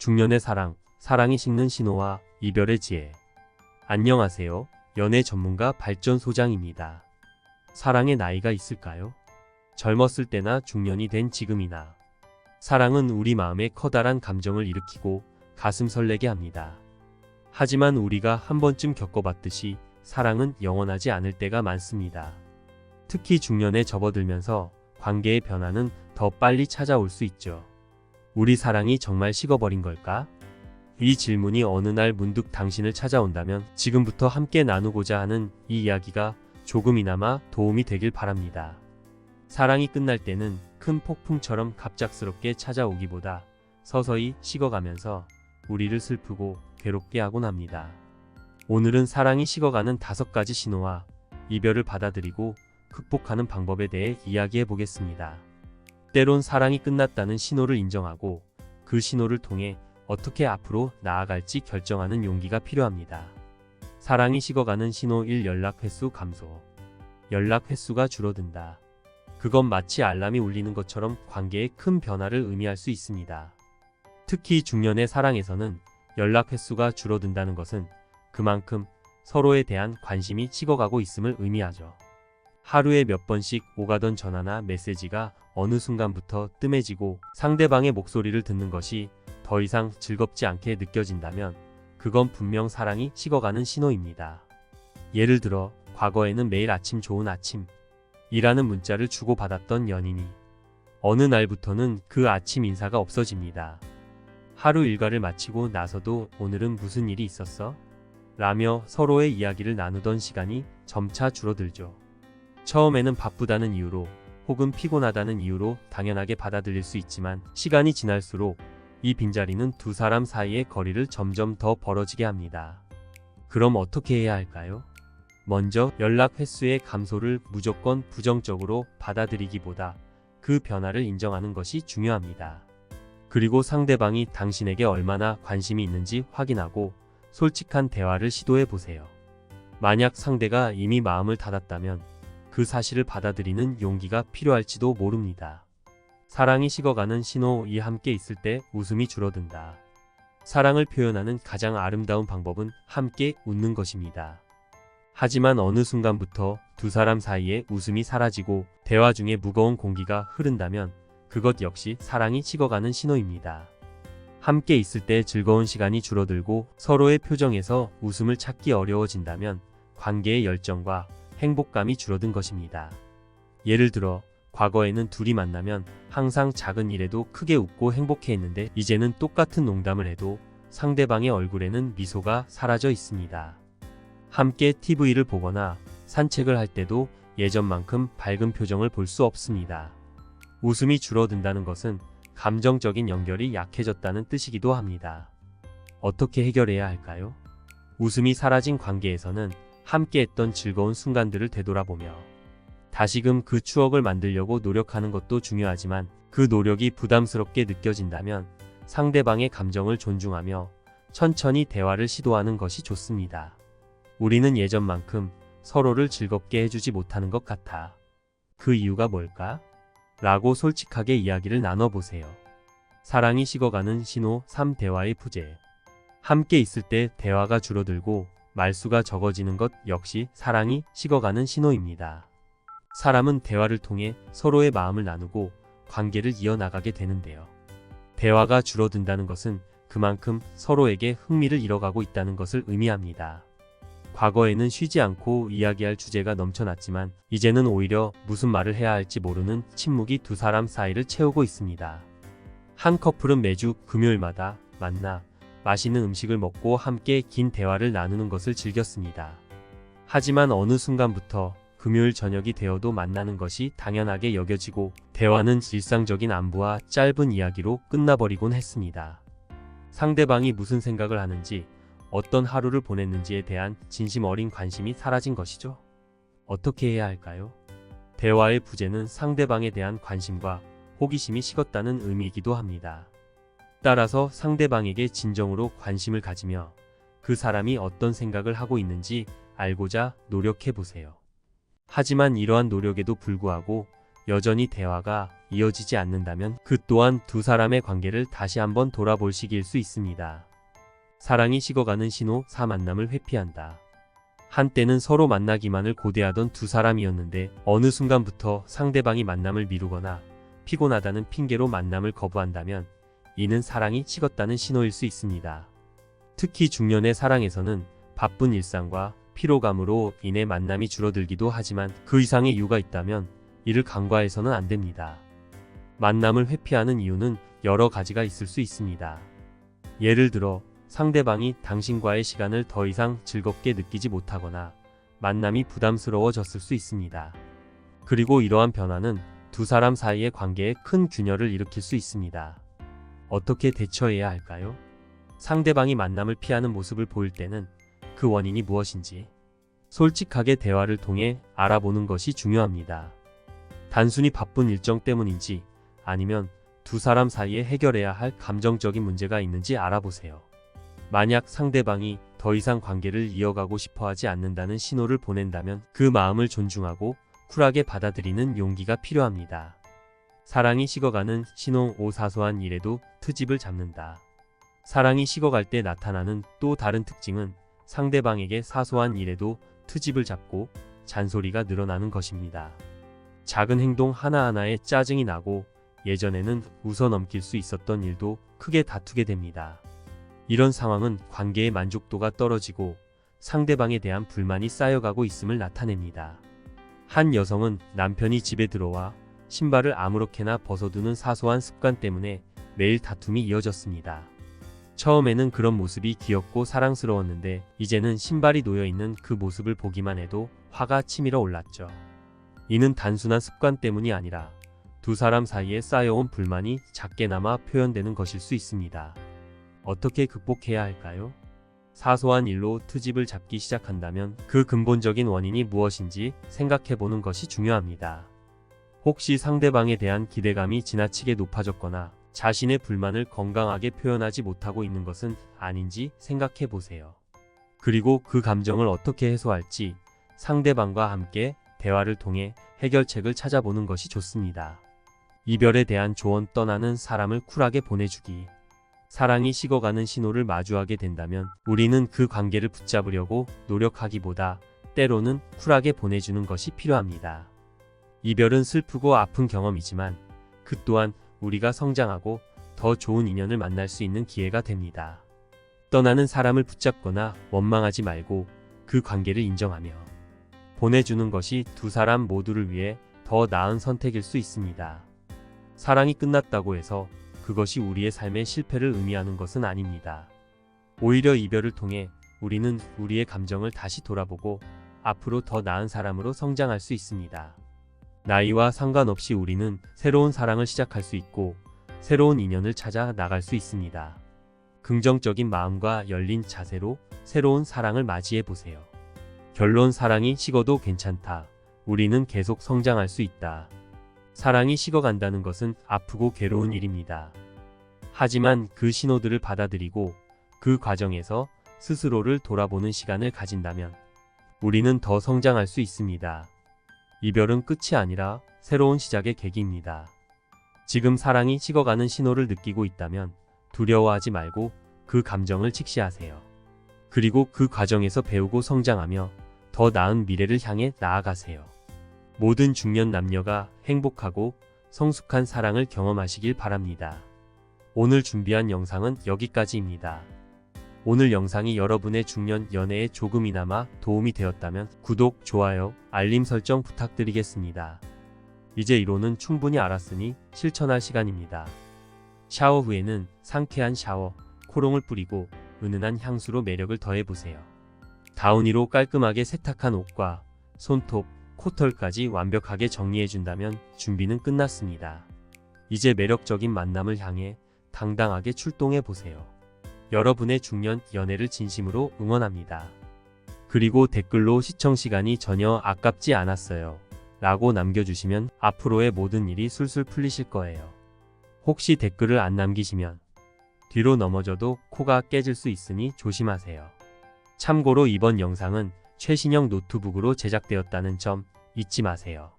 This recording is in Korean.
중년의 사랑, 사랑이 식는 신호와 이별의 지혜. 안녕하세요. 연애 전문가 발전소장입니다. 사랑의 나이가 있을까요? 젊었을 때나 중년이 된 지금이나. 사랑은 우리 마음에 커다란 감정을 일으키고 가슴 설레게 합니다. 하지만 우리가 한 번쯤 겪어봤듯이 사랑은 영원하지 않을 때가 많습니다. 특히 중년에 접어들면서 관계의 변화는 더 빨리 찾아올 수 있죠. 우리 사랑이 정말 식어버린 걸까? 이 질문이 어느 날 문득 당신을 찾아온다면 지금부터 함께 나누고자 하는 이 이야기가 조금이나마 도움이 되길 바랍니다. 사랑이 끝날 때는 큰 폭풍처럼 갑작스럽게 찾아오기보다 서서히 식어가면서 우리를 슬프고 괴롭게 하곤 합니다. 오늘은 사랑이 식어가는 5가지 신호와 이별을 받아들이고 극복하는 방법에 대해 이야기해 보겠습니다. 때론 사랑이 끝났다는 신호를 인정하고 그 신호를 통해 어떻게 앞으로 나아갈지 결정하는 용기가 필요합니다. 사랑이 식어가는 신호 1. 연락 횟수 감소. 연락 횟수가 줄어든다. 그건 마치 알람이 울리는 것처럼 관계에 큰 변화를 의미할 수 있습니다. 특히 중년의 사랑에서는 연락 횟수가 줄어든다는 것은 그만큼 서로에 대한 관심이 식어가고 있음을 의미하죠. 하루에 몇 번씩 오가던 전화나 메시지가 어느 순간부터 뜸해지고 상대방의 목소리를 듣는 것이 더 이상 즐겁지 않게 느껴진다면 그건 분명 사랑이 식어가는 신호입니다. 예를 들어 과거에는 매일 아침 좋은 아침 이라는 문자를 주고받았던 연인이 어느 날부터는 그 아침 인사가 없어집니다. 하루 일과를 마치고 나서도 오늘은 무슨 일이 있었어? 라며 서로의 이야기를 나누던 시간이 점차 줄어들죠. 처음에는 바쁘다는 이유로 혹은 피곤하다는 이유로 당연하게 받아들일 수 있지만 시간이 지날수록 이 빈자리는 두 사람 사이의 거리를 점점 더 벌어지게 합니다. 그럼 어떻게 해야 할까요? 먼저 연락 횟수의 감소를 무조건 부정적으로 받아들이기보다 그 변화를 인정하는 것이 중요합니다. 그리고 상대방이 당신에게 얼마나 관심이 있는지 확인하고 솔직한 대화를 시도해 보세요. 만약 상대가 이미 마음을 닫았다면 그 사실을 받아들이는 용기가 필요할지도 모릅니다. 사랑이 식어가는 신호 2. 함께 있을 때 웃음이 줄어든다. 사랑을 표현하는 가장 아름다운 방법은 함께 웃는 것입니다. 하지만 어느 순간부터 두 사람 사이에 웃음이 사라지고 대화 중에 무거운 공기가 흐른다면 그것 역시 사랑이 식어가는 신호입니다. 함께 있을 때 즐거운 시간이 줄어들고 서로의 표정에서 웃음을 찾기 어려워진다면 관계의 열정과 행복감이 줄어든 것입니다. 예를 들어 과거에는 둘이 만나면 항상 작은 일에도 크게 웃고 행복해했는데 이제는 똑같은 농담을 해도 상대방의 얼굴에는 미소가 사라져 있습니다. 함께 TV를 보거나 산책을 할 때도 예전만큼 밝은 표정을 볼 수 없습니다. 웃음이 줄어든다는 것은 감정적인 연결이 약해졌다는 뜻이기도 합니다. 어떻게 해결해야 할까요? 웃음이 사라진 관계에서는 함께했던 즐거운 순간들을 되돌아보며 다시금 그 추억을 만들려고 노력하는 것도 중요하지만 그 노력이 부담스럽게 느껴진다면 상대방의 감정을 존중하며 천천히 대화를 시도하는 것이 좋습니다. 우리는 예전만큼 서로를 즐겁게 해주지 못하는 것 같아. 그 이유가 뭘까? 라고 솔직하게 이야기를 나눠보세요. 사랑이 식어가는 신호 3. 대화의 부재. 함께 있을 때 대화가 줄어들고 말수가 적어지는 것 역시 사랑이 식어가는 신호입니다. 사람은 대화를 통해 서로의 마음을 나누고 관계를 이어나가게 되는데요. 대화가 줄어든다는 것은 그만큼 서로에게 흥미를 잃어가고 있다는 것을 의미합니다. 과거에는 쉬지 않고 이야기할 주제가 넘쳐났지만 이제는 오히려 무슨 말을 해야 할지 모르는 침묵이 두 사람 사이를 채우고 있습니다. 한 커플은 매주 금요일마다 만나 맛있는 음식을 먹고 함께 긴 대화를 나누는 것을 즐겼습니다. 하지만 어느 순간부터 금요일 저녁이 되어도 만나는 것이 당연하게 여겨지고 대화는 일상적인 안부와 짧은 이야기로 끝나버리곤 했습니다. 상대방이 무슨 생각을 하는지 어떤 하루를 보냈는지에 대한 진심 어린 관심이 사라진 것이죠. 어떻게 해야 할까요? 대화의 부재는 상대방에 대한 관심과 호기심이 식었다는 의미이기도 합니다. 따라서 상대방에게 진정으로 관심을 가지며 그 사람이 어떤 생각을 하고 있는지 알고자 노력해 보세요. 하지만 이러한 노력에도 불구하고 여전히 대화가 이어지지 않는다면 그 또한 두 사람의 관계를 다시 한번 돌아볼 시기일 수 있습니다. 사랑이 식어가는 신호 4. 만남을 회피한다. 한때는 서로 만나기만을 고대하던 두 사람이었는데 어느 순간부터 상대방이 만남을 미루거나 피곤하다는 핑계로 만남을 거부한다면 이는 사랑이 식었다는 신호일 수 있습니다. 특히 중년의 사랑에서는 바쁜 일상과 피로감으로 인해 만남이 줄어들기도 하지만 그 이상의 이유가 있다면 이를 간과해서는 안 됩니다. 만남을 회피하는 이유는 여러 가지가 있을 수 있습니다. 예를 들어 상대방이 당신과의 시간을 더 이상 즐겁게 느끼지 못하거나 만남이 부담스러워졌을 수 있습니다. 그리고 이러한 변화는 두 사람 사이의 관계에 큰 균열을 일으킬 수 있습니다. 어떻게 대처해야 할까요? 상대방이 만남을 피하는 모습을 보일 때는 그 원인이 무엇인지 솔직하게 대화를 통해 알아보는 것이 중요합니다. 단순히 바쁜 일정 때문인지 아니면 두 사람 사이에 해결해야 할 감정적인 문제가 있는지 알아보세요. 만약 상대방이 더 이상 관계를 이어가고 싶어 하지 않는다는 신호를 보낸다면 그 마음을 존중하고 쿨하게 받아들이는 용기가 필요합니다. 사랑이 식어가는 신호 5. 사소한 일에도 트집을 잡는다. 사랑이 식어갈 때 나타나는 또 다른 특징은 상대방에게 사소한 일에도 트집을 잡고 잔소리가 늘어나는 것입니다. 작은 행동 하나하나에 짜증이 나고 예전에는 웃어넘길 수 있었던 일도 크게 다투게 됩니다. 이런 상황은 관계의 만족도가 떨어지고 상대방에 대한 불만이 쌓여가고 있음을 나타냅니다. 한 여성은 남편이 집에 들어와 신발을 아무렇게나 벗어두는 사소한 습관 때문에 매일 다툼이 이어졌습니다. 처음에는 그런 모습이 귀엽고 사랑스러웠는데 이제는 신발이 놓여있는 그 모습을 보기만 해도 화가 치밀어 올랐죠. 이는 단순한 습관 때문이 아니라 두 사람 사이에 쌓여온 불만이 작게나마 표현되는 것일 수 있습니다. 어떻게 극복해야 할까요? 사소한 일로 트집을 잡기 시작한다면 그 근본적인 원인이 무엇인지 생각해보는 것이 중요합니다. 혹시 상대방에 대한 기대감이 지나치게 높아졌거나 자신의 불만을 건강하게 표현하지 못하고 있는 것은 아닌지 생각해 보세요. 그리고 그 감정을 어떻게 해소할지 상대방과 함께 대화를 통해 해결책을 찾아보는 것이 좋습니다. 이별에 대한 조언. 떠나는 사람을 쿨하게 보내주기. 사랑이 식어가는 신호를 마주하게 된다면 우리는 그 관계를 붙잡으려고 노력하기보다 때로는 쿨하게 보내주는 것이 필요합니다. 이별은 슬프고 아픈 경험이지만 그 또한 우리가 성장하고 더 좋은 인연을 만날 수 있는 기회가 됩니다. 떠나는 사람을 붙잡거나 원망하지 말고 그 관계를 인정하며 보내주는 것이 두 사람 모두를 위해 더 나은 선택일 수 있습니다. 사랑이 끝났다고 해서 그것이 우리의 삶의 실패를 의미하는 것은 아닙니다. 오히려 이별을 통해 우리는 우리의 감정을 다시 돌아보고 앞으로 더 나은 사람으로 성장할 수 있습니다. 나이와 상관없이 우리는 새로운 사랑을 시작할 수 있고 새로운 인연을 찾아 나갈 수 있습니다. 긍정적인 마음과 열린 자세로 새로운 사랑을 맞이해 보세요. 결론. 사랑이 식어도 괜찮다. 우리는 계속 성장할 수 있다. 사랑이 식어간다는 것은 아프고 괴로운 일입니다. 하지만 그 신호들을 받아들이고 그 과정에서 스스로를 돌아보는 시간을 가진다면 우리는 더 성장할 수 있습니다. 이별은 끝이 아니라 새로운 시작의 계기입니다. 지금 사랑이 식어가는 신호를 느끼고 있다면 두려워하지 말고 그 감정을 직시하세요. 그리고 그 과정에서 배우고 성장하며 더 나은 미래를 향해 나아가세요. 모든 중년 남녀가 행복하고 성숙한 사랑을 경험하시길 바랍니다. 오늘 준비한 영상은 여기까지입니다. 오늘 영상이 여러분의 중년 연애에 조금이나마 도움이 되었다면 구독, 좋아요, 알림 설정 부탁드리겠습니다. 이제 이론은 충분히 알았으니 실천할 시간입니다. 샤워 후에는 상쾌한 샤워, 코롱을 뿌리고 은은한 향수로 매력을 더해보세요. 다우니로 깔끔하게 세탁한 옷과 손톱, 코털까지 완벽하게 정리해준다면 준비는 끝났습니다. 이제 매력적인 만남을 향해 당당하게 출동해보세요. 여러분의 중년 연애를 진심으로 응원합니다. 그리고 댓글로 시청시간이 전혀 아깝지 않았어요 라고 남겨주시면 앞으로의 모든 일이 술술 풀리실 거예요. 혹시 댓글을 안 남기시면 뒤로 넘어져도 코가 깨질 수 있으니 조심하세요. 참고로 이번 영상은 최신형 노트북으로 제작되었다는 점 잊지 마세요.